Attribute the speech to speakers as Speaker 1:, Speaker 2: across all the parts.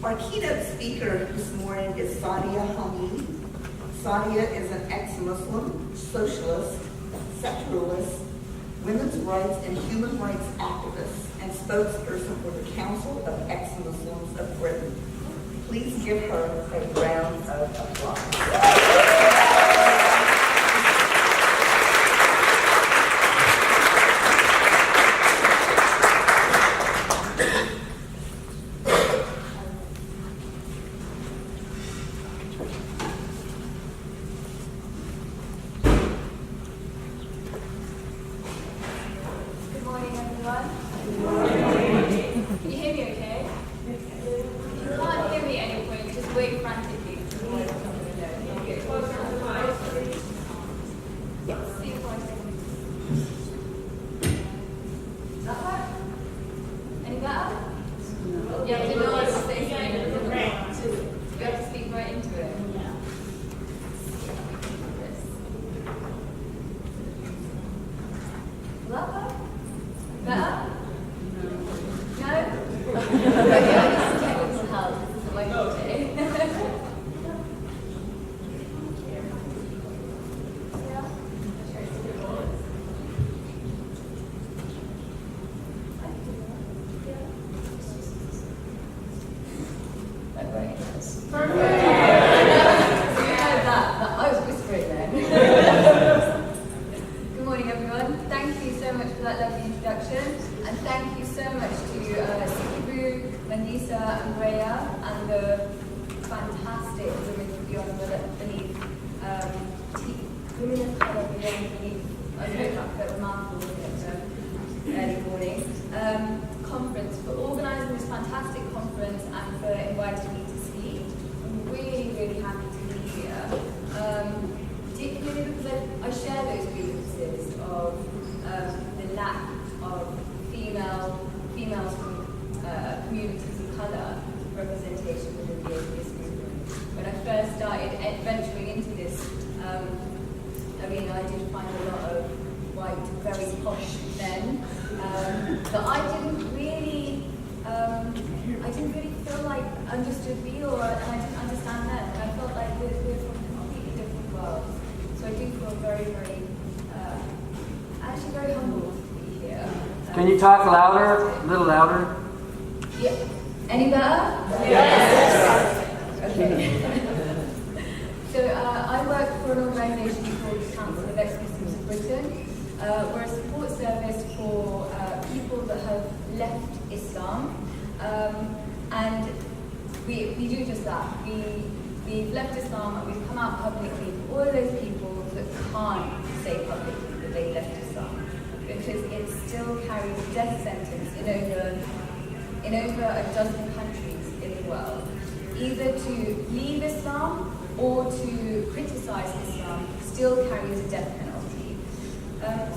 Speaker 1: Our keynote speaker this morning is Sadia Hameed. Sadia is an ex-Muslim, socialist, secularist, women's rights and human rights activist, and spokesperson for the Council of Ex-Muslims of Britain. Please give her a round of applause. Conference for organising this fantastic conference and for inviting me to speak. I'm really, really happy to be here, particularly because I share those grievances of the lack of females from communities of colour representation within the atheist movement. When I first started venturing into this arena, I did find a lot of white, very posh men, but I didn't really feel like understood me, and I didn't understand them, and I felt like we're from completely different worlds. So I do feel very, very, actually very humbled to be here.
Speaker 2: Can you talk louder, a little louder?
Speaker 1: Yeah. Any better?
Speaker 2: Yes.
Speaker 1: Okay. So I work for an organisation called the Council of Ex-Muslims of Britain. We're a support service for people that have left Islam, and we do just that. We've left Islam and we've come out publicly for all of those people that can't say publicly that they left Islam, because it still carries a death sentence in over a dozen countries in the world. Either to leave Islam or to criticize Islam still carries a death penalty.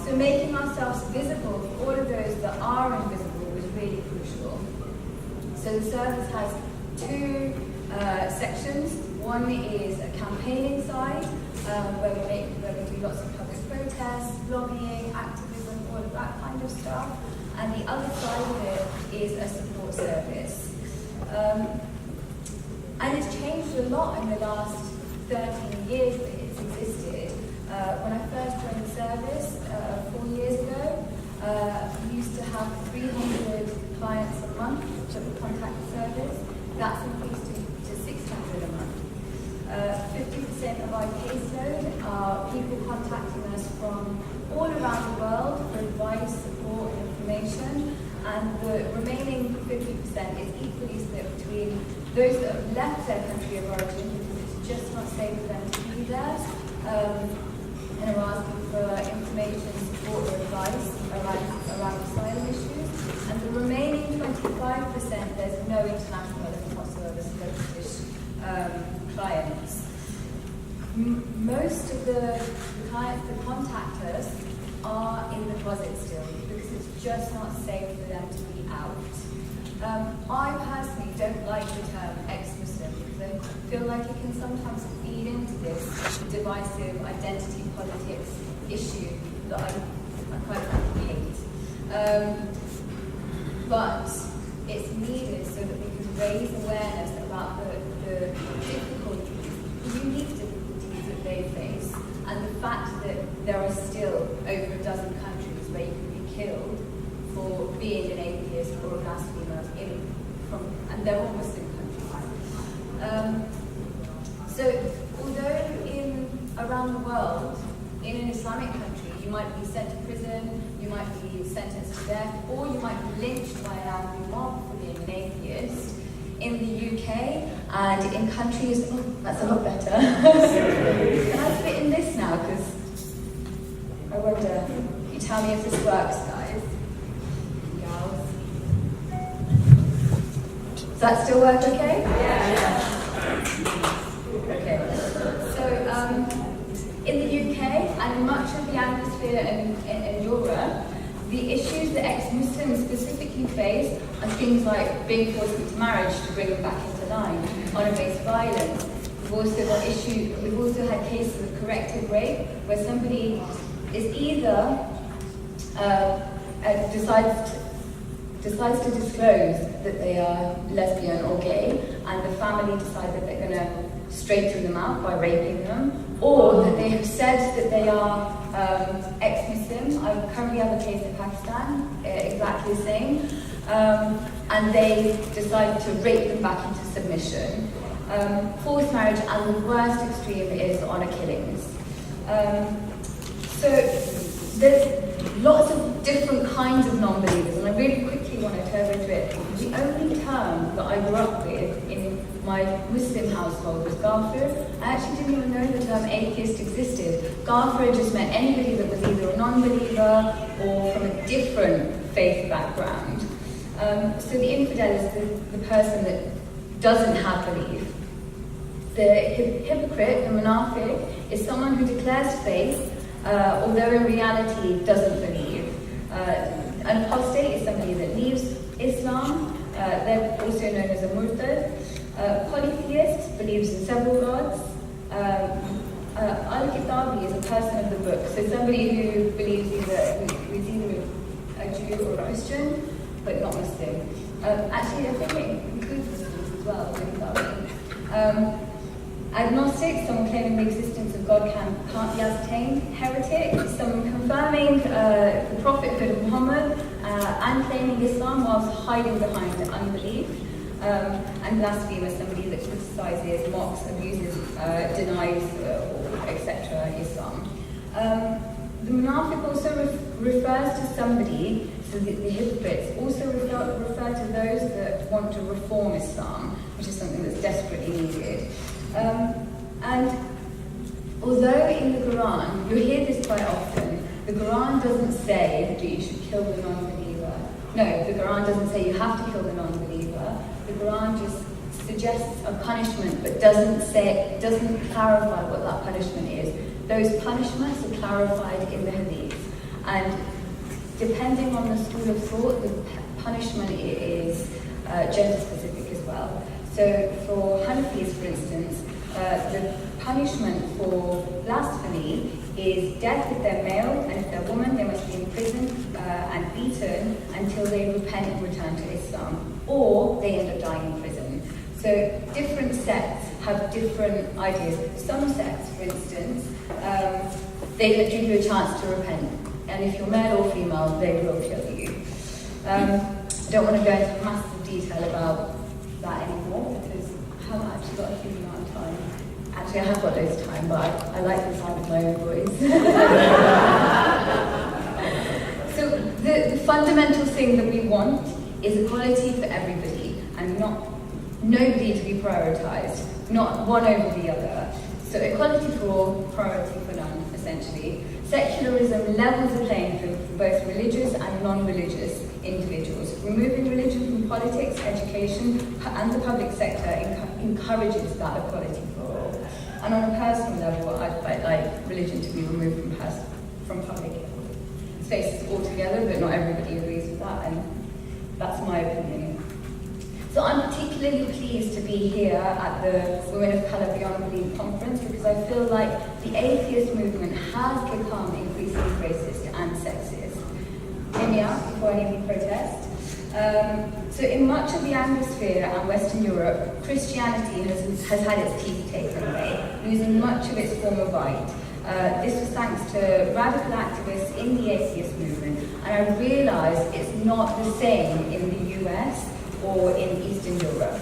Speaker 1: So making ourselves visible for all of those that are invisible was really crucial. So the service has two sections. One is a campaigning side, where we do lots of public protests, lobbying, activism, all of that kind of stuff. And the other side of it is a support service. And it's changed a lot in the last 13 years that it's existed. When I first joined the service 4 years ago, we used to have 300 clients a month that would contact the service. That's increased to 600 a month. 50% of our caseload are people contacting us from all around the world for advice, support, information, and the remaining 50% is equally split between those that have left their country of origin because it's just not safe for them to be there, and are asking for information, support, or advice around asylum issues. And the remaining 25%, there's no international element whatsoever, so no British clients. Most of the clients that contact us are in the closet still because it's just not safe for them to be out. I personally don't like the term ex-Muslim because I feel like it can sometimes feed into this divisive identity politics issue that I quite frankly hate. But it's needed so that we can raise awareness about the difficulties, the unique difficulties that they face, and the fact that there are still over a dozen countries where you can be killed for being an atheist or a blasphemer, and they're all Muslim countries. So, although around the world, in an Islamic country, you might be sent to prison, you might be sentenced to death, or you might be lynched by an angry mob for being an atheist. In the UK and in countries, oh, that's a lot better. Can I fit in this now? Because I wonder, you tell me if this works, guys. Gals. Does that still work okay? Yeah. Okay. So, in the UK and in much of the Anglosphere and Europe, the issues that ex-Muslims specifically face are things like being forced into marriage to bring them back into line, honor-based violence. We've also had cases of corrective rape where somebody is either decides to disclose that they are lesbian or gay, and the family decide that they're going to straighten them out by raping them, or that they have said that they are ex-Muslim. I currently have a case in Pakistan, exactly the same, and they decide to rape them back into submission. Forced marriage, and the worst extreme is honor killings. So there's lots of different kinds of non-believers, and I really quickly want to turn into it. The only term that I grew up with in my Muslim household was Ghafir. I actually didn't even know the term atheist existed. Ghafir just meant anybody that was either a non-believer or from a different faith background. So the infidel is the person that doesn't have belief. The hypocrite, the munafiq, is someone who declares faith, although in reality doesn't believe. An apostate is somebody that leaves Islam. They're also known as a murtad. Polytheist believes in several gods. Al-Kitabi is a person of the book, so somebody who believes who's either a Jew or a Christian, but not Muslim. Actually, I think it includes Muslims as well, Al-Kitabi. Agnostic, someone claiming the existence of God can't be ascertained. Heretic, someone confirming the prophethood of Muhammad and claiming Islam whilst hiding behind unbelief. And blasphemer, somebody that criticizes, mocks, abuses, denies, etc. Islam. The munafiq also refers to somebody, so the hypocrites also refer to those that want to reform Islam, which is something that's desperately needed. And although in the Quran, you'll hear this quite often, the Quran doesn't say that you should kill the non-believer. No, the Quran doesn't say you have to kill the non-believer. The Quran just suggests a punishment, but doesn't clarify what that punishment is. Those punishments are clarified in the Hadith, and depending on the school of thought, the punishment is gender-specific as well. So for Hanafis, for instance, the punishment for blasphemy is death if they're male, and if they're woman, they must be imprisoned and beaten until they repent and return to Islam, or they end up dying in prison. So different sects have different ideas. Some sects, for instance, they give you a chance to repent, and if you're male or female, they will kill you. I don't want to go into massive detail about that anymore, because I haven't actually got a huge amount of time. Actually, I have got loads of time, but I like the sound of my own voice. So the fundamental thing that we want is equality for everybody, and not nobody to be prioritised, not one over the other. So equality for all, priority for none, essentially. Secularism levels the playing field for both religious and non-religious individuals. Removing religion from politics, education, and the public sector encourages that equality for all. And on a personal level, I'd quite like religion to be removed from public spaces altogether, but not everybody agrees with that, and that's my opinion. So I'm particularly pleased to be here at the Women of Colour Beyond Belief conference, because I feel like the atheist movement has become increasingly racist and sexist. Hear me out before any of you protest. So in much of the Anglosphere and Western Europe, Christianity has had its teeth taken away, losing much of its former bite. This was thanks to radical activists in the atheist movement, and I realised it's not the same in the US or in Eastern Europe.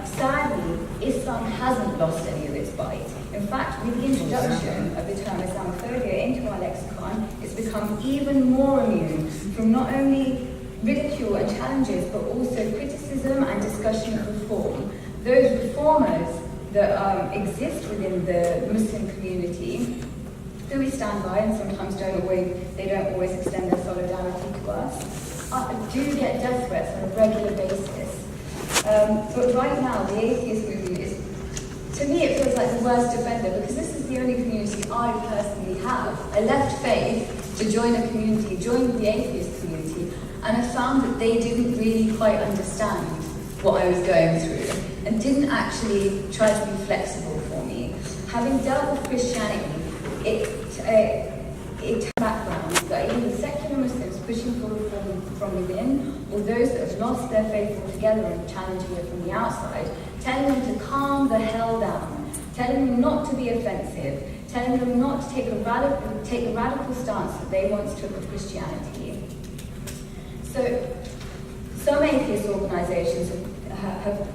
Speaker 1: Sadly, Islam hasn't lost any of its bite. In fact, with the introduction of the term Islamophobia into our lexicon, it's become even more immune from not only ridicule and challenges, but also criticism and discussion of reform. Those reformers that exist within the Muslim community, who we stand by and sometimes they don't always extend their solidarity to us, do get death threats on a regular basis. But right now, the atheist movement is, to me, it feels like the worst offender, because this is the only community I personally have. I left faith to join a community, join the atheist community, and I found that they didn't really quite understand what I was going through, and didn't actually try to be flexible for me. Having dealt with Christianity, it backgrounds that are either secular Muslims pushing for reform from within, or those that have lost their faith altogether and challenging it from the outside, telling them to calm the hell down, telling them not to be offensive, telling them not to take the radical stance that they once took of Christianity. So, some atheist organisations have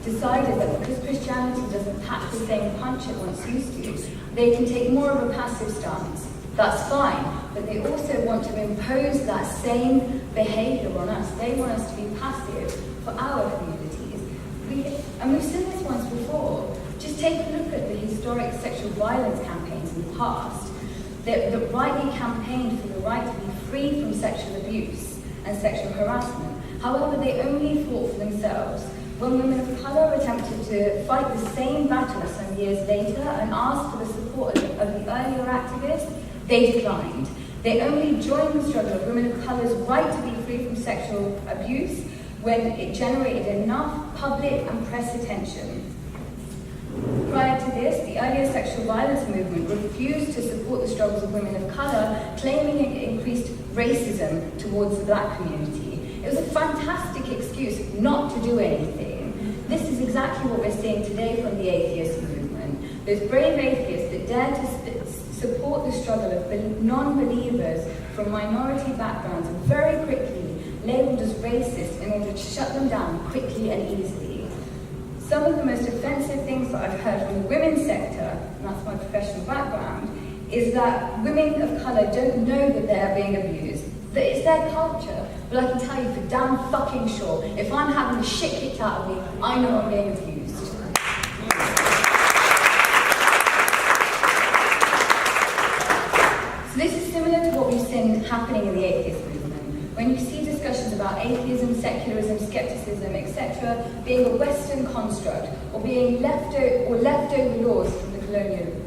Speaker 1: decided that because Christianity doesn't pack the same punch it once used to, they can take more of a passive stance. That's fine, but they also want to impose that same behaviour on us. They want us to be passive for our communities. We've seen this once before. Just take a look at the historic sexual violence campaigns in the past that rightly campaigned for the right to be free from sexual abuse and sexual harassment. However, they only fought for themselves. When women of colour attempted to fight the same battle some years later and asked for the support of the earlier activists, they declined. They only joined the struggle of women of colour's right to be free from sexual abuse when it generated enough public and press attention. Prior to this, the earlier sexual violence movement refused to support the struggles of women of colour, claiming it increased racism towards the black community. It was a fantastic excuse not to do anything. This is exactly what we're seeing today from the atheist movement. Those brave atheists that dare to support the struggle of non-believers from minority backgrounds and very quickly labelled as racist in order to shut them down quickly and easily. Some of the most offensive things that I've heard from the women's sector, and that's my professional background, is that women of colour don't know that they're being abused, that it's their culture. But I can tell you for damn fucking sure, if I'm having the shit kicked out of me, I know I'm being abused. So this is similar to what we've seen happening in the atheist movement. When you see discussions about atheism, secularism, skepticism, etc., being a Western construct, or being leftover laws from the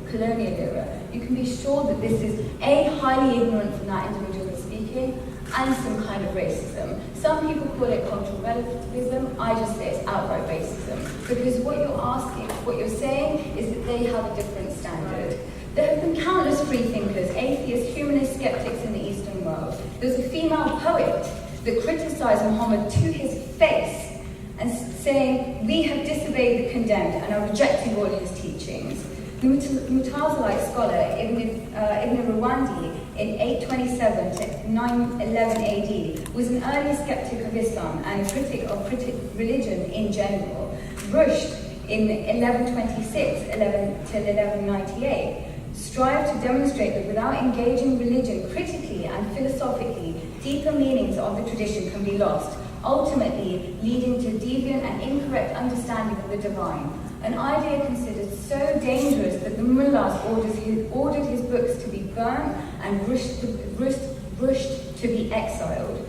Speaker 1: colonial era, you can be sure that this is A, highly ignorant from that individual who's speaking, and some kind of racism. Some people call it cultural relativism. I just say it's outright racism. Because what you're saying is that they have a different standard. There have been countless freethinkers, atheists, humanist skeptics in the Eastern world. There's a female poet that criticised Muhammad to his face and saying, "We have disobeyed the condemned and are rejecting all his teachings." The Mutazilite scholar Ibn Rawandi in 827 to 911 AD was an early skeptic of Islam and a critic of religion in general. Rushd in 1126 to 1198 strived to demonstrate that without engaging religion critically and philosophically, deeper meanings of the tradition can be lost, ultimately leading to deviant and incorrect understanding of the divine. An idea considered so dangerous that the mullahs ordered his books to be burnt and rushed to be exiled.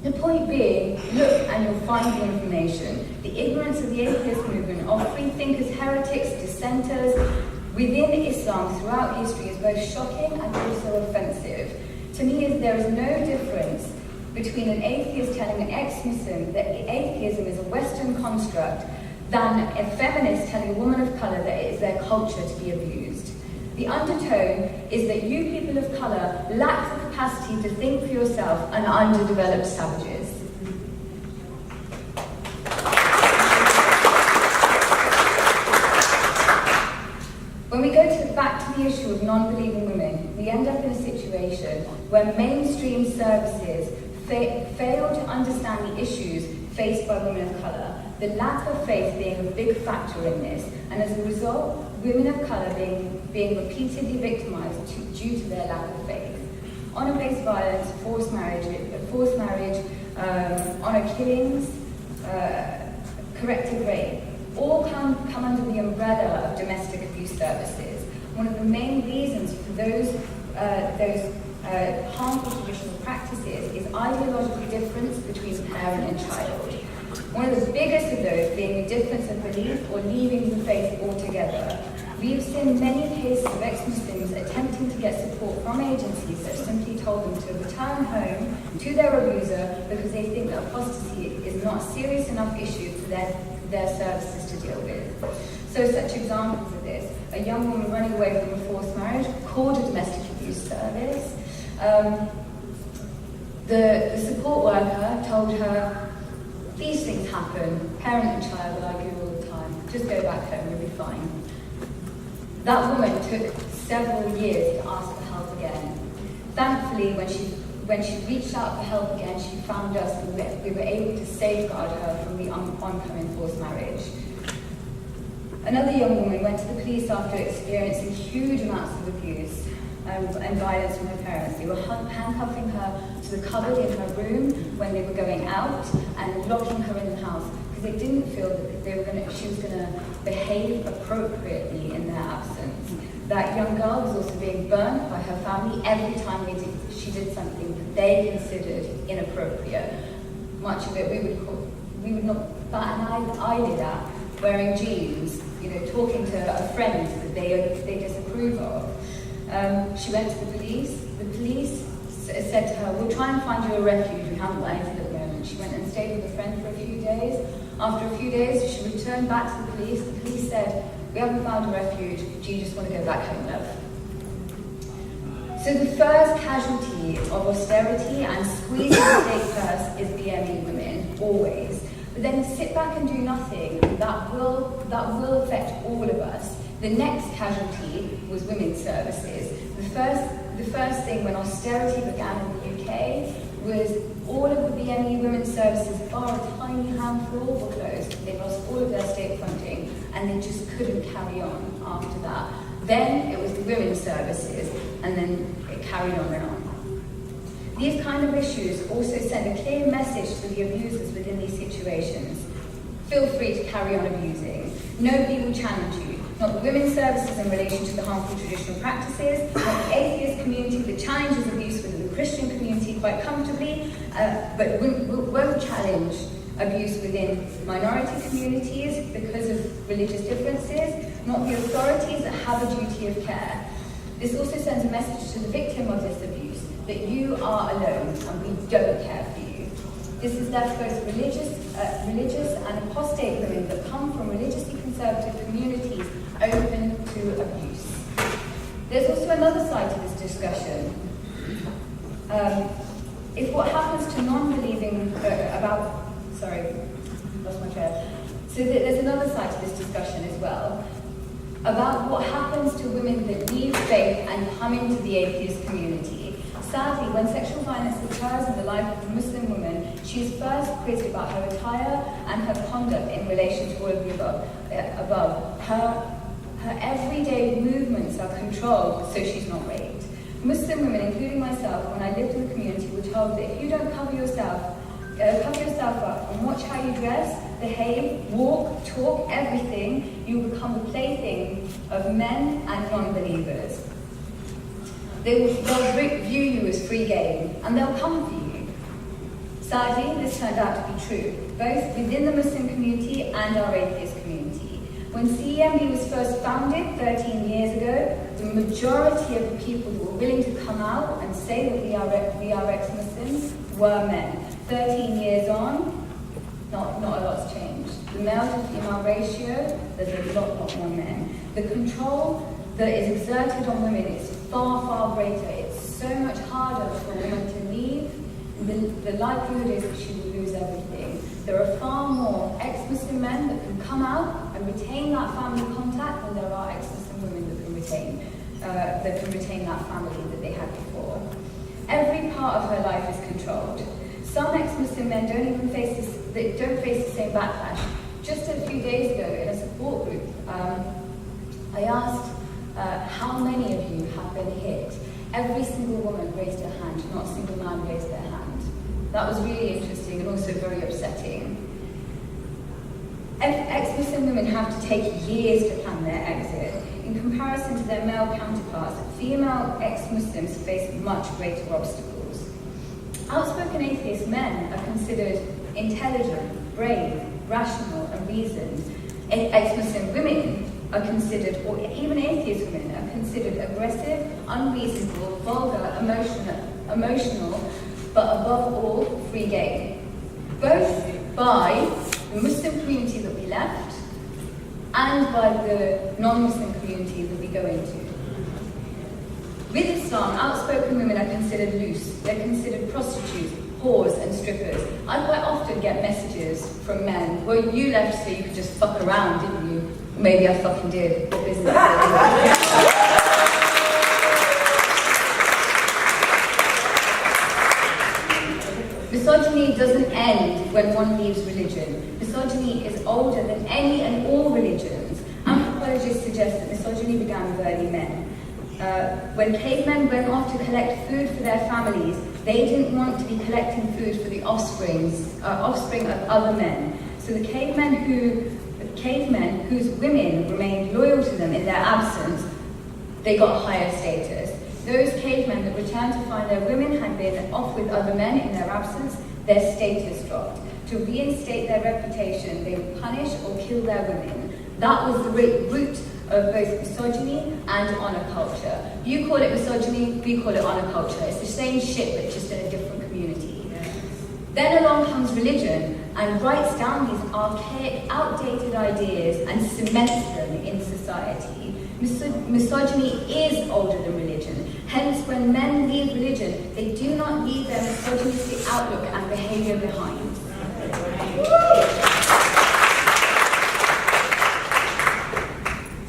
Speaker 1: The point being, look and you'll find the information. The ignorance of the atheist movement of freethinkers, heretics, dissenters within Islam throughout history is both shocking and also offensive. To me, there is no difference between an atheist telling an ex-Muslim that atheism is a Western construct than a feminist telling a woman of colour that it is their culture to be abused. The undertone is that you people of colour lack the capacity to think for yourself and are underdeveloped savages. end up in a situation where mainstream services fail to understand the issues faced by women of colour, the lack of faith being a big factor in this, and as a result, women of colour being repeatedly victimised due to their lack of faith. Honour-based violence, forced marriage, honour killings, corrective rape, all come under the umbrella of domestic abuse services. One of the main reasons for those harmful traditional practices is ideological difference between parent and child. One of the biggest of those being the difference of belief or leaving the faith altogether. We have seen many cases of ex-Muslims attempting to get support from agencies that simply told them to return home to their abuser because they think that apostasy is not a serious enough issue for their services to deal with. So such examples of this: a young woman running away from a forced marriage called a domestic abuse service. The support worker told her, these things happen, parent and child will argue all the time, just go back home, you'll be fine. That woman took several years to ask for help again. Thankfully, when she reached out for help again, she found us and we were able to safeguard her from the oncoming forced marriage. Another young woman went to the police after experiencing huge amounts of abuse and violence from her parents. They were handcuffing her to the cupboard in her room when they were going out and locking her in the house because they didn't feel that she was going to behave appropriately in their absence. That young girl was also being burnt by her family every time she did something that they considered inappropriate. Much of it we would not bat an eyelid at, wearing jeans, talking to a friend that they disapprove of. She went to the police. The police said to her, we'll try and find you a refuge. We haven't got anything at the moment. She went and stayed with a friend for a few days. After a few days, she returned back to the police. The police said, we haven't found a refuge. Do you just want to go back home, love? So the first casualty of austerity and squeezing the state purse is BME women, always. But then sit back and do nothing, and that will affect all of us. The next casualty was women's services. The first thing when austerity began in the UK was all of the BME women's services, bar a tiny handful, were closed. They lost all of their state funding, and they just couldn't carry on after that. Then it was the women's services, and then it carried on and on. These kind of issues also send a clear message to the abusers within these situations. Feel free to carry on abusing. Nobody will challenge you. Not the women's services in relation to the harmful traditional practices, not the atheist community that challenges abuse within the Christian community quite comfortably, but won't challenge abuse within minority communities because of religious differences, not the authorities that have a duty of care. This also sends a message to the victim of this abuse that you are alone and we don't care for you. This has left both religious and apostate women that come from religiously conservative communities open to abuse. There's also another side to this discussion. If what happens to non-believing there's another side to this discussion as well about what happens to women that leave faith and come into the atheist community. Sadly, when sexual violence occurs in the life of a Muslim woman, she is first quizzed about her attire and her conduct in relation to all of the above. Her everyday movements are controlled so she's not raped. Muslim women, including myself, when I lived in the community, were told that if you don't cover yourself up and watch how you dress, behave, walk, talk, everything, you will become the plaything of men and non-believers. They'll view you as free game, and they'll come for you. Sadly, this turned out to be true, both within the Muslim community and our atheist community. When CEMB was first founded 13 years ago, the majority of the people that were willing to come out and say that we are ex-Muslims were men. 13 years on, not a lot's changed. The male to female ratio, there's a lot more men. The control that is exerted on women is far, far greater. It's so much harder for women to leave. The likelihood is that she will lose everything. There are far more ex-Muslim men that can come out and retain that family contact than there are ex-Muslim women that can retain that can retain that family that they had before. Every part of her life is controlled. Some ex-Muslim men don't face the same backlash. Just a few days ago in a support group, I asked how many of you have been hit. Every single woman raised her hand, not a single man raised their hand. That was really interesting and also very upsetting. Ex-Muslim women have to take years to plan their exit. In comparison to their male counterparts, female ex-Muslims face much greater obstacles. Outspoken atheist men are considered intelligent, brave, rational, and reasoned. Ex-Muslim women are considered, or even atheist women are considered aggressive, unreasonable, vulgar, emotional, but above all, free game. Both by the Muslim community that we left and by the non-Muslim community that we go into. With Islam, outspoken women are considered loose. They're considered prostitutes, whores, and strippers. I quite often get messages from men, well, you left so you could just fuck around, didn't you? Maybe I fucking did. What business is it? Misogyny doesn't end when one leaves religion. Misogyny is older than any and all religions. Anthropologists suggest that misogyny began with early men. When cavemen went off to collect food for their families, they didn't want to be collecting food for the offspring of other men. So the cavemen whose women remained loyal to them in their absence, they got higher status. Those cavemen that returned to find their women had been off with other men in their absence, their status dropped. To reinstate their reputation, they would punish or kill their women. That was the root of both misogyny and honor culture. You call it misogyny, we call it honor culture. It's the same shit, but just in a different community. Then along comes religion and writes down these archaic, outdated ideas and cements them in society. Misogyny is older than religion. Hence, when men leave religion, they do not leave their misogynistic outlook and behavior behind.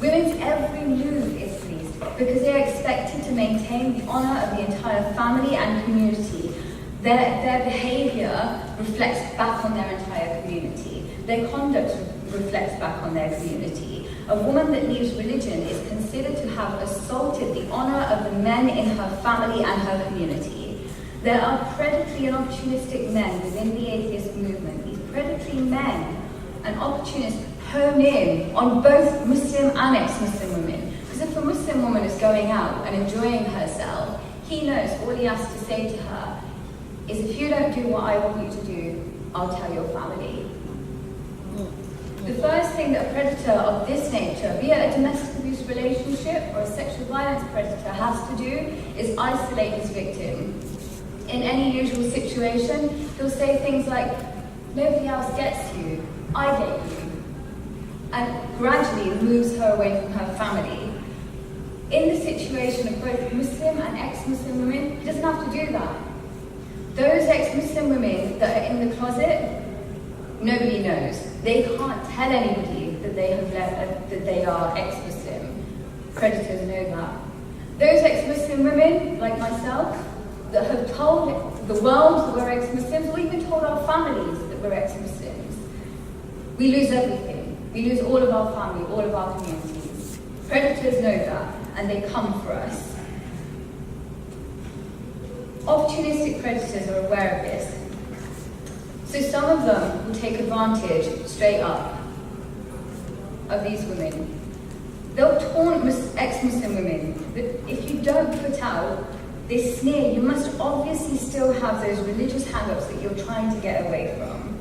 Speaker 1: Women's every move is policed because they are expected to maintain the honor of the entire family and community. Their behavior reflects back on their entire community. Their conduct reflects back on their community. A woman that leaves religion is considered to have assaulted the honor of the men in her family and her community. There are predatory and opportunistic men within the atheist movement. These predatory men and opportunists hone in on both Muslim and ex-Muslim women. Because if a Muslim woman is going out and enjoying herself, he knows all he has to say to her is, if you don't do what I want you to do, I'll tell your family. The first thing that a predator of this nature, be it a domestic abuse relationship or a sexual violence predator, has to do is isolate his victim. In any usual situation, he'll say things like, nobody else gets you, I get you, and gradually moves her away from her family. In the situation of both Muslim and ex-Muslim women, he doesn't have to do that. Those ex-Muslim women that are in the closet, nobody knows. They can't tell anybody that they have that they are ex-Muslim. Predators know that. Those ex-Muslim women, like myself, that have told the world that we're ex-Muslims, or even told our families that we're ex-Muslims, we lose everything. We lose all of our family, all of our communities. Predators know that, and they come for us. Opportunistic predators are aware of this. So some of them will take advantage, straight up, of these women. They'll taunt ex-Muslim women that if you don't put out this sneer, you must obviously still have those religious hang-ups that you're trying to get away from.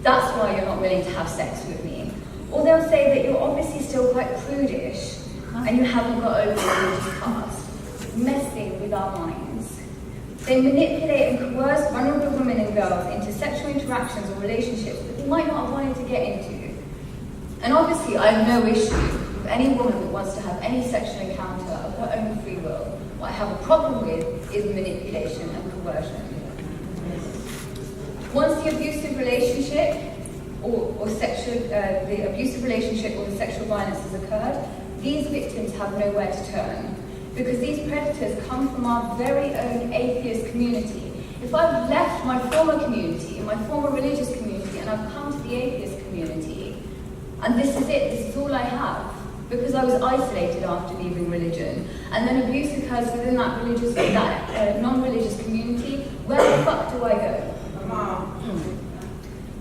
Speaker 1: That's why you're not willing to have sex with me. Or they'll say that you're obviously still quite prudish and you haven't got over your religious past, messing with our minds. They manipulate and coerce vulnerable women and girls into sexual interactions or relationships that they might not have wanted to get into. And obviously, I have no issue with any woman that wants to have any sexual encounter of her own free will. What I have a problem with is manipulation and coercion. Once the abusive relationship or the abusive relationship or the sexual violence has occurred, these victims have nowhere to turn. because these predators come from our very own atheist community. If I've left my former community, my former religious community, and I've come to the atheist community, and this is it, this is all I have, because I was isolated after leaving religion, and then abuse occurs within that non-religious community, where the fuck do I go?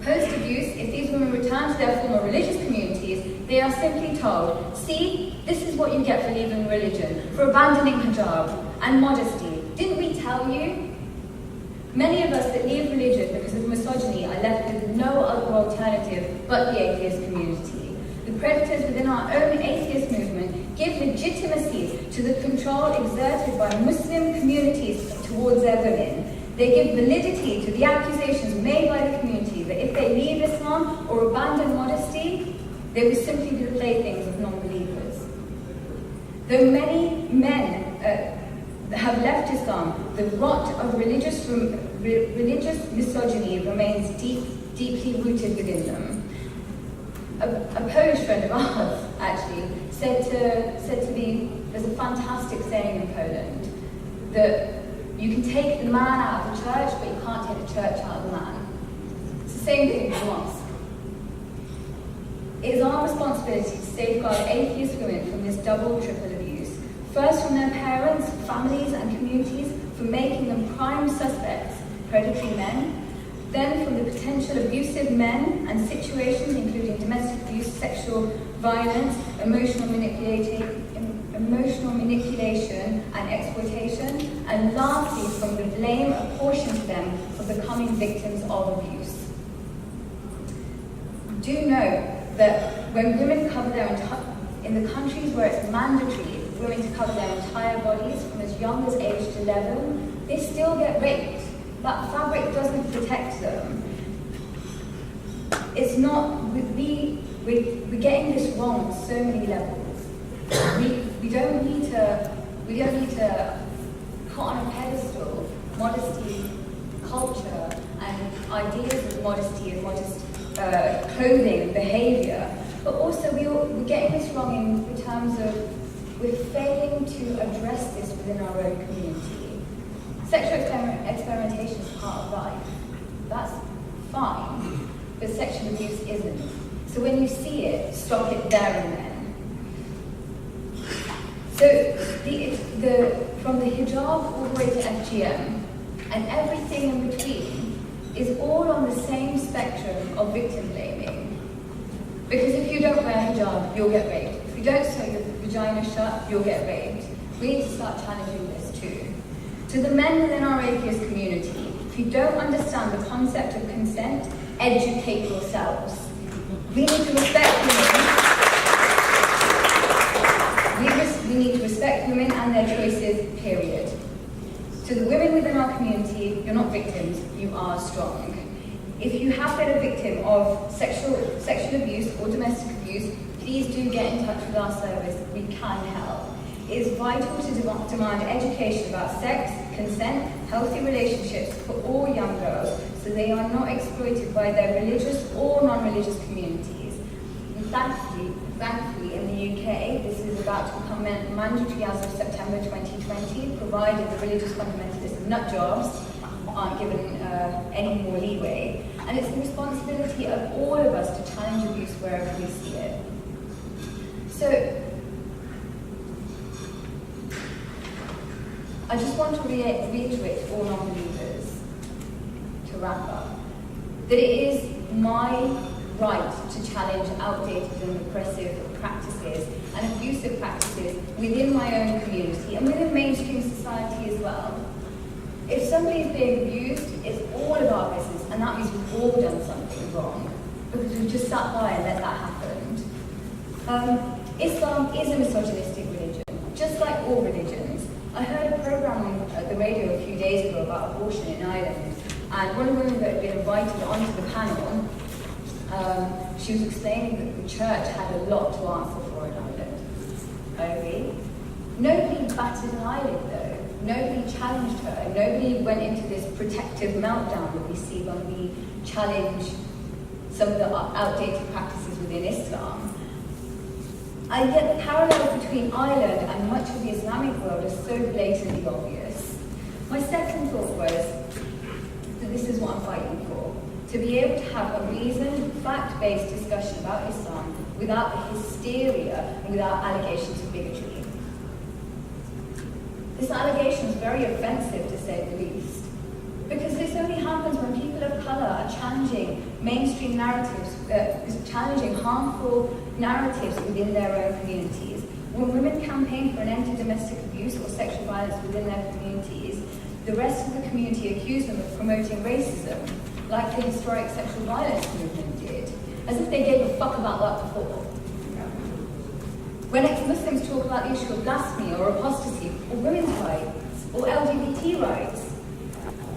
Speaker 1: Post-abuse, if these women return to their former religious communities, they are simply told, see, this is what you get for leaving religion, for abandoning hijab and modesty. Didn't we tell you? Many of us that leave religion because of misogyny are left with no other alternative but the atheist community. The predators within our own atheist movement give legitimacy to the control exerted by Muslim communities towards their women. They give validity to the accusations made by the community that if they leave Islam or abandon modesty, they will simply be the playthings of non-believers. Though many men have left Islam, the rot of religious misogyny remains deeply rooted within them. A Polish friend of ours, actually, said to me, there's a fantastic saying in Poland, that you can take the man out of the church, but you can't take the church out of the man. It's the same thing for us. It is our responsibility to safeguard atheist women from this double, triple abuse. First from their parents, families and communities for making them prime suspects, predatory men. Then from the potential abusive men and situations including domestic abuse, sexual violence, emotional manipulation and exploitation. And lastly, from the blame apportioned to them for becoming victims of abuse. Do know that when women cover their in the countries where it's mandatory for women to cover their entire bodies from as young as age 11, they still get raped. That fabric doesn't protect them. It's not, we're getting this wrong on so many levels. We don't need to put on a pedestal modesty culture and ideas of modesty and modest clothing and behaviour, but also we're getting this wrong in terms of we're failing to address this within our own community. Sexual experimentation is part of life. That's fine, but sexual abuse isn't. So when you see it, stop it there and then. So from the hijab all the way to FGM and everything in between is all on the same spectrum of victim blaming. Because if you don't wear hijab, you'll get raped. If you don't sew your vagina shut, you'll get raped. We need to start challenging this too. To the men within our atheist community, if you don't understand the concept of consent, educate yourselves. We need to respect women. We need to respect women and their choices, period. To the women within our community, you're not victims, you are strong. If you have been a victim of sexual abuse or domestic abuse, please do get in touch with our service. We can help. It is vital to demand education about sex, consent, healthy relationships for all young girls so they are not exploited by their religious or non-religious communities. And thankfully, in the UK, this is about to become mandatory as of September 2020, provided the religious fundamentalists nut jobs aren't given any more leeway. And it's the responsibility of all of us to challenge abuse wherever we see it. So, I just want to reiterate to all non-believers, to wrap up, that it is my right to challenge outdated and oppressive practices and abusive practices within my own community and within mainstream society as well. If somebody is being abused, it's all of our business, and that means we've all done something wrong, because we've just sat by and let that happen. Islam is a misogynistic religion, just like all religions. I heard a program on the radio a few days ago about abortion in Ireland, and one of the women that had been invited onto the panel, she was explaining that the church had a lot to answer for in Ireland. I agree. Nobody batted an eyelid though. Nobody challenged her. Nobody went into this protective meltdown that we see when we challenge some of the outdated practices within Islam. And yet the parallels between Ireland and much of the Islamic world are so blatantly obvious. My second thought was that this is what I'm fighting for. To be able to have a reasoned, fact-based discussion about Islam without the hysteria and without allegations of bigotry. This allegation is very offensive, to say the least, because this only happens when people of colour are challenging mainstream narratives, challenging harmful narratives within their own communities. When women campaign for an end to domestic abuse or sexual violence within their communities, the rest of the community accuse them of promoting racism, like the historic sexual violence movement did, as if they gave a fuck about that before. When ex-Muslims talk about the issue of blasphemy or apostasy or women's rights or LGBT rights,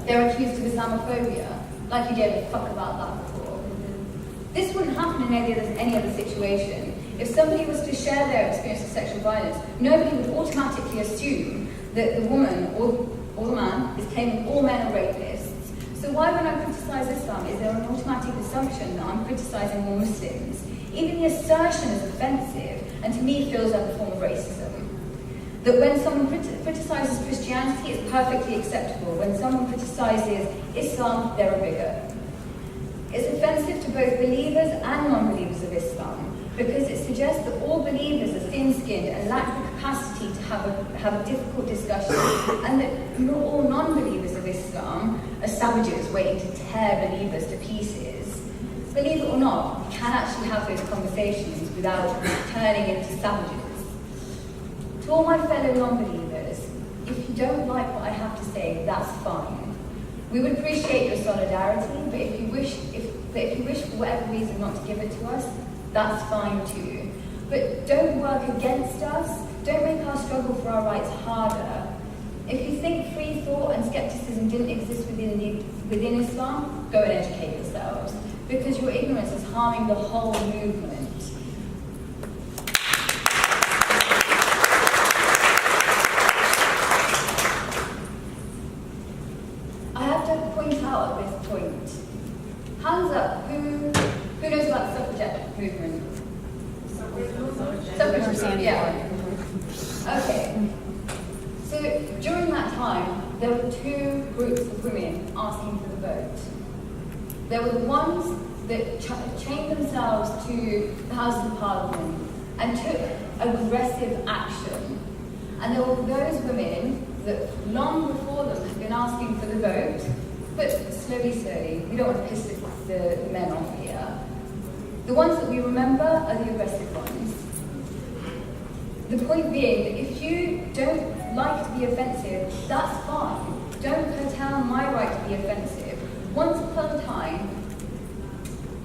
Speaker 1: they're accused of Islamophobia, like you gave a fuck about that before. This wouldn't happen in any other situation. If somebody was to share their experience of sexual violence, nobody would automatically assume that the woman or the man is claiming all men are rapists. So why, when I criticise Islam, is there an automatic assumption that I'm criticising all Muslims? Even the assertion is offensive, and to me feels like a form of racism. That when someone criticises Christianity, it's perfectly acceptable. When someone criticises Islam, they're a bigot. It's offensive to both believers and non-believers of Islam, because it suggests that all believers are thin-skinned and lack the capacity to have a difficult discussion, and that not all non-believers of Islam are savages waiting to tear believers to pieces. Believe it or not, we can actually have those conversations without turning into savages. To all my fellow non-believers, if you don't like what I have to say, that's fine. We would appreciate your solidarity, but if you wish for whatever reason not to give it to us, that's fine too. But don't work against us. Don't make our struggle for our rights harder. If you think free thought and skepticism didn't exist within Islam, go and educate yourselves, because your ignorance is harming the whole movement. I have to point out at this point, hands up, who knows about the suffragette movement? Suffragette, yeah. Okay. So during that time, there were two groups of women asking for the vote. There were the ones that chained themselves to the House of Parliament and took aggressive action. And there were those women that long before them had been asking for the vote, but slowly, we don't want to piss the men off here. The ones that we remember are the aggressive ones. The point being that if you don't like to be offensive, that's fine. Don't curtail my right to be offensive. Once upon a time,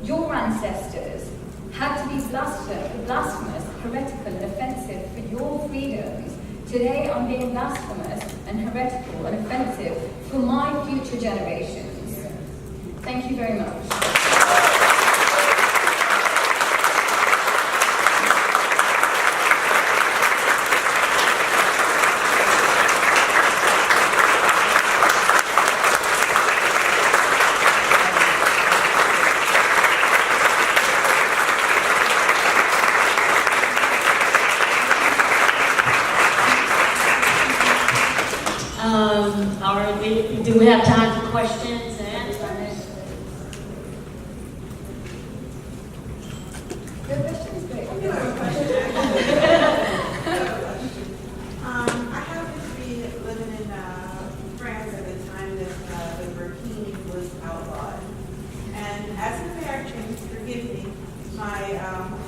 Speaker 1: your ancestors had to be blasphemous, heretical, and offensive for your freedoms. Today, I'm being blasphemous and heretical and offensive for my future generations. Thank you very much.
Speaker 3: Do we have time for questions and answers?
Speaker 1: Your question is great.
Speaker 4: I happened to be living in France at the time that the burkini was outlawed. And as an American, forgive me, my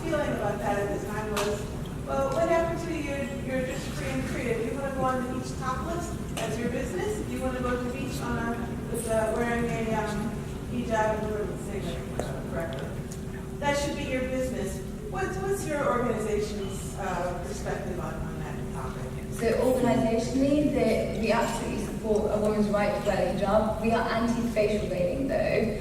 Speaker 4: feeling about that at the time was, well, what happened to you? You're just free and creative. You want to go on the beach topless? That's your business. If you want to go to the beach with wearing a hijab and say correctly, that should be your business. What's your organization's perspective on that topic?
Speaker 1: So organisationally, we absolutely support a woman's right to wear a hijab. We are anti-facial veiling though,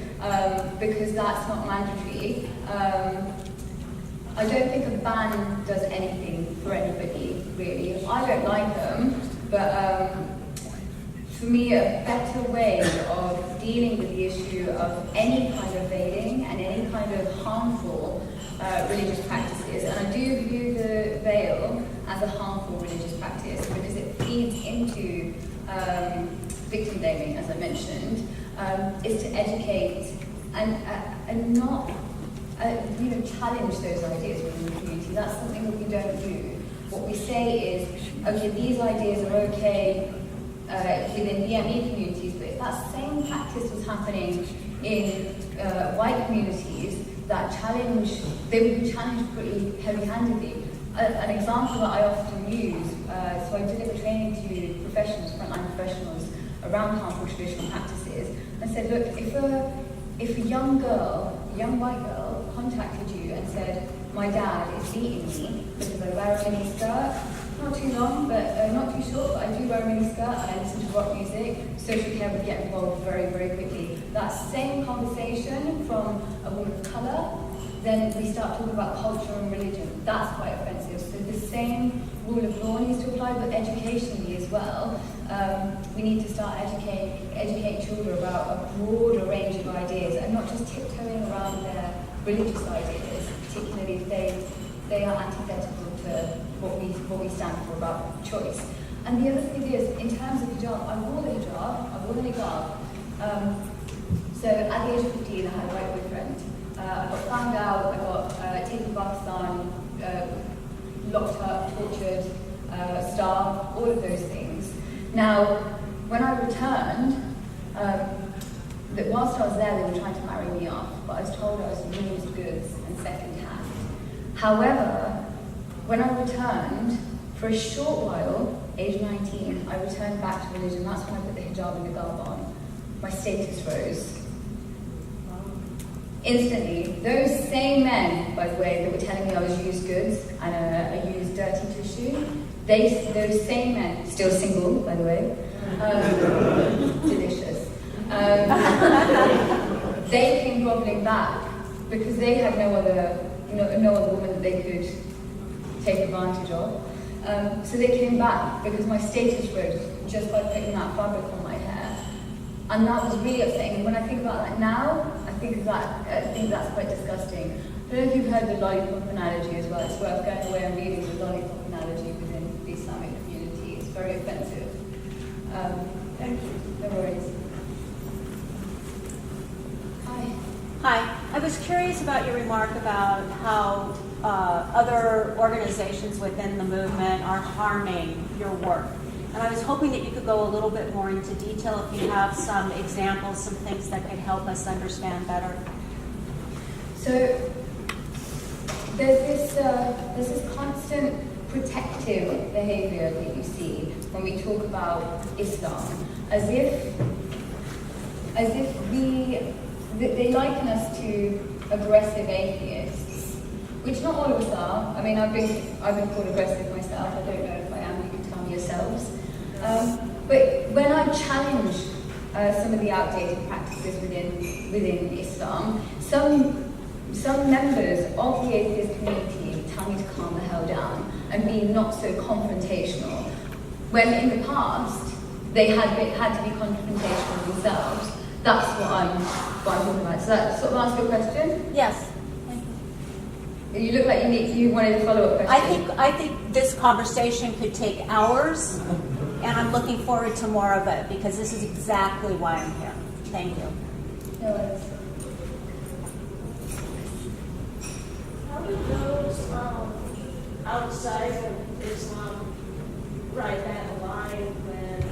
Speaker 1: because that's not mandatory. I don't think a ban does anything for anybody, really. I don't like them, but for me, a better way of dealing with the issue of any kind of veiling and any kind of harmful religious practices, and I do view the as a harmful religious practice because it feeds into victim blaming, as I mentioned, is to educate and not challenge those ideas within the community. That's something that we don't do. What we say is, okay, these ideas are okay within BME communities, but if that same practice was happening in white communities, they would be challenged pretty heavy-handedly. An example that I often use, so I deliver training to professionals, frontline professionals, around harmful traditional practices, and said, look, if a young white girl contacted you and said, my dad is beating me because I wear a mini skirt, not too long, but not too short, but I do wear a mini skirt and I listen to rock music, social care would get involved very, very quickly. That same conversation from a woman of colour, then we start talking about culture and religion. That's quite offensive. So the same rule of law needs to apply, but educationally as well. We need to start educate children about a broader range of ideas and not just tiptoeing around their religious ideas, particularly if they are antithetical to what we stand for about choice. And the other thing is, in terms of hijab, I wore the hijab, I wore the niqab. So at the age of 15, I had a white boyfriend. I got found out, I got taken to Pakistan, locked up, tortured, starved, all of those things. Now, when I returned, whilst I was there, they were trying to marry me off, but I was told I was used goods and second-hand. However, when I returned, for a short while, age 19, I returned back to religion. That's when I put the hijab and the niqab on. My status rose. Instantly, those same men, by the way, that were telling me I was used goods and I used dirty tissue, those same men, still single, by the way, delicious, they came groveling back because they had no other woman that they could take advantage of. So they came back because my status rose just by putting that fabric on my hair. And that was really upsetting. And when I think about that now, I think that's quite disgusting. I don't know if you've heard the lollipop analogy as well. It's worth going away and reading the lollipop analogy within the Islamic community. It's very offensive. Thank you. No worries. Hi.
Speaker 5: Hi. I was curious about your remark about how other organizations within the movement are harming your work. And I was hoping that you could go a little bit more into detail if you have some examples, some things that could help us understand better.
Speaker 1: So there's this constant protective behavior that you see when we talk about Islam, as if they liken us to aggressive atheists, which not all of us are. I mean, I've been called aggressive myself. I don't know if I am. You can tell me yourselves. But when I challenge some of the outdated practices within Islam, some members of the atheist community tell me to calm the hell down and be not so confrontational. When in the past they had to be confrontational themselves. That's what I'm talking about. Does that sort of answer your question?
Speaker 5: Yes.
Speaker 1: You look like you wanted a follow-up question.
Speaker 5: I think this conversation could take hours, and I'm looking forward to more of it because this is exactly why I'm here. Thank you.
Speaker 1: No worries.
Speaker 3: How do those outside of Islam ride that line when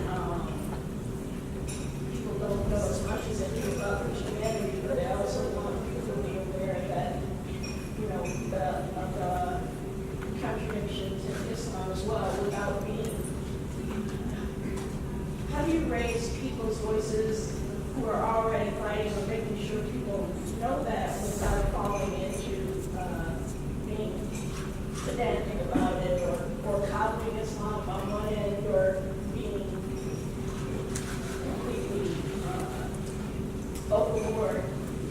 Speaker 3: people don't know as much as they do about Christianity, but they also want people to be aware that, of the contradictions in Islam as well without being. How do you raise people's voices who are already fighting or making sure people know that without falling into being pedantic about it or copying Islam on one end or being completely overboard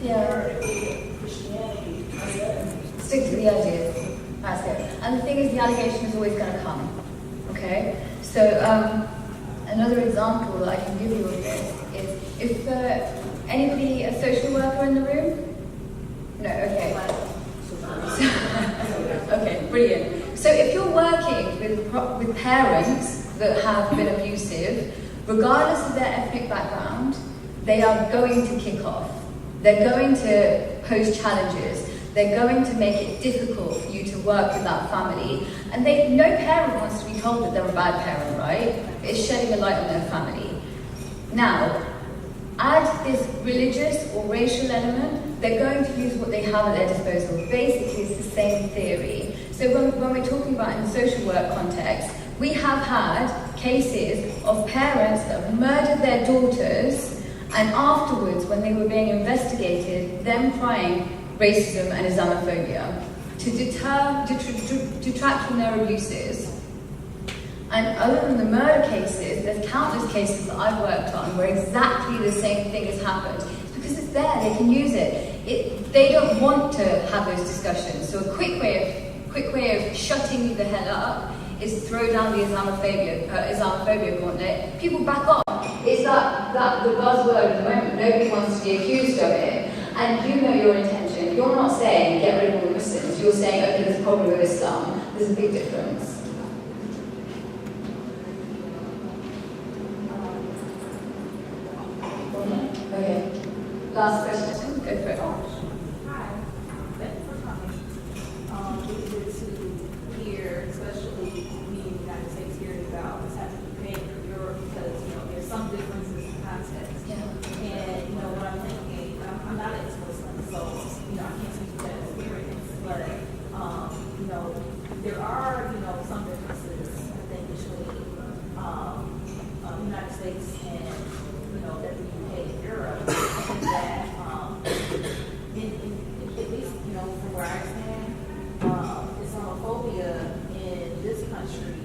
Speaker 3: vertically Christianity on the other?
Speaker 1: Stick to the ideas. That's it. And the thing is, the allegation is always going to come. Okay? So, another example that I can give you of this is if anybody a social worker in the room? No, okay. Okay, brilliant. So if you're working with parents that have been abusive, regardless of their ethnic background, they are going to kick off. They're going to pose challenges. They're going to make it difficult for you to work with that family. And no parent wants to be told that they're a bad parent, right? It's shedding a light on their family. Now, add this religious or racial element, they're going to use what they have at their disposal. Basically, it's the same theory. So when we're talking about in the social work context, we have had cases of parents that have murdered their daughters, and afterwards, when they were being investigated, them crying racism and Islamophobia to detract from their abuses. And other than the murder cases, there's countless cases that I've worked on where exactly the same thing has happened. It's because it's there, they can use it. They don't want to have those discussions. So a quick way of shutting you the hell up is throw down the Islamophobia gauntlet. People back off. It's that the buzzword at the moment. Nobody wants to be accused of it. And you know your intention. You're not saying get rid of all the Muslims. You're saying, okay, there's a problem with Islam. There's a big difference. Okay. Last question. Go for it.
Speaker 6: Hi. Thank you for coming. It's good to hear, especially me in the United States, hearing about what's happening in Japan or Europe, because there's some differences in context.
Speaker 1: Yeah.
Speaker 6: And what I'm thinking, I'm not ex-Muslim, so I can't speak to that experience, but there are some differences I think between the United States and that the UK and Europe, and that at least from where I stand, Islamophobia in this country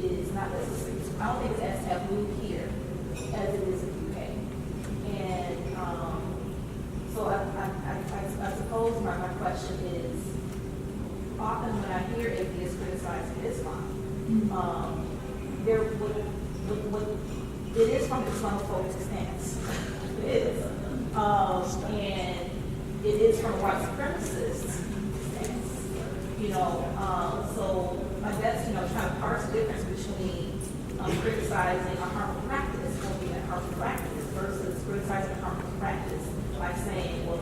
Speaker 6: is not necessarily. I don't think it's as taboo here as it is in the UK. And so I suppose my question is, often when I hear atheists criticizing Islam, it is from an Islamophobic stance. It is. And it is from a white supremacist stance. So I guess, trying to parse the difference between criticizing a harmful practice or being a harmful practice versus criticizing a harmful practice by saying, well,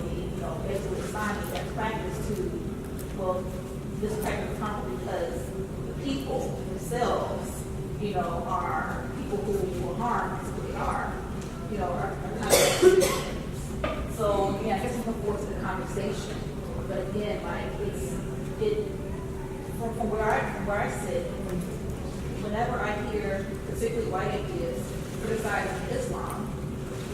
Speaker 6: basically assigning that practice to, this practice is harmful because the people themselves, are people who will harm, is who they are, are kind of so, I guess it's forward to the conversation. But again, from where I sit, whenever I hear particularly white atheists criticizing Islam,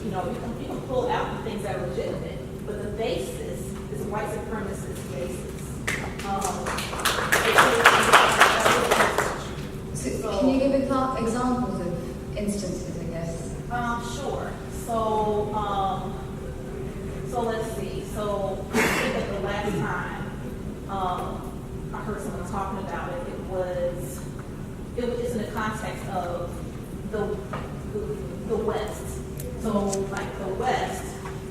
Speaker 6: you can pull out the things that are legitimate, but the basis is a white supremacist basis.
Speaker 1: So can you give examples of instances, I guess?
Speaker 6: Sure. So let's see. So I think that the last time I heard someone talking about it, it was in the context of the West. So like the West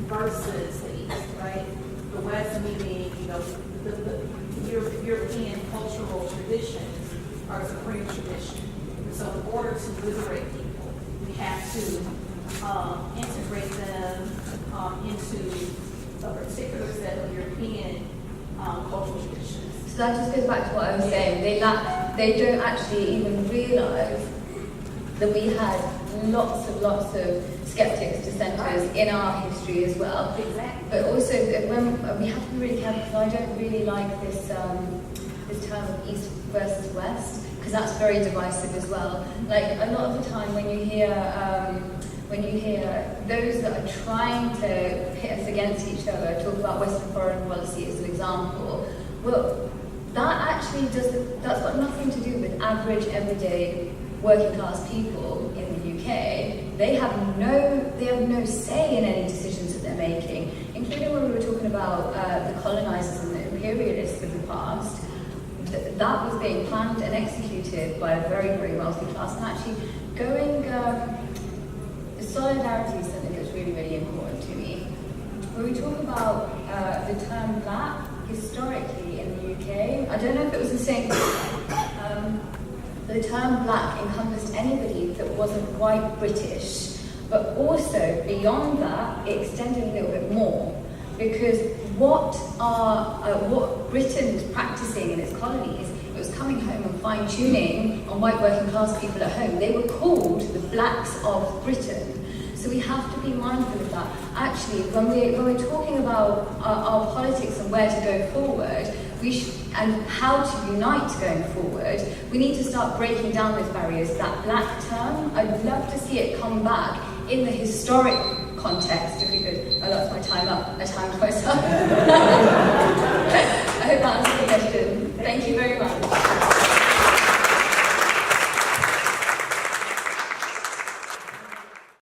Speaker 6: versus the East, right? The West meaning, the European cultural traditions are a supreme tradition. So in order to liberate people, we have to integrate them into a particular set of European cultural traditions.
Speaker 1: So that just goes back to what I was saying. They don't actually even realise that we had lots of skeptics, dissenters in our history as well.
Speaker 6: Exactly.
Speaker 1: But also, when we have to be really careful, because I don't really like this term of East versus West, because that's very divisive as well. Like a lot of the time when you hear those that are trying to pit us against each other talk about Western foreign policy as an example, well, that's got nothing to do with average, everyday, working class people in the UK. They have no say in any decisions that they're making, including when we were talking about the colonizers and the imperialists of the past. That was being planned and executed by a very, very wealthy class. And actually, solidarity is something that's really, really important to me. When we talk about the term black, historically in the UK, I don't know if it was the same the term black encompassed anybody that wasn't white British, but also beyond that, it extended a little bit more. Because what Britain was practicing in its colonies, it was coming home and fine-tuning on white working class people at home. They were called the blacks of Britain. So we have to be mindful of that. Actually, when we're talking about our politics and where to go forward, and how to unite going forward, we need to start breaking down those barriers. That black term, I'd love to see it come back in the historic context, if we could. Oh, that's my time up. I timed myself. I hope that answers the question. Thank you very much.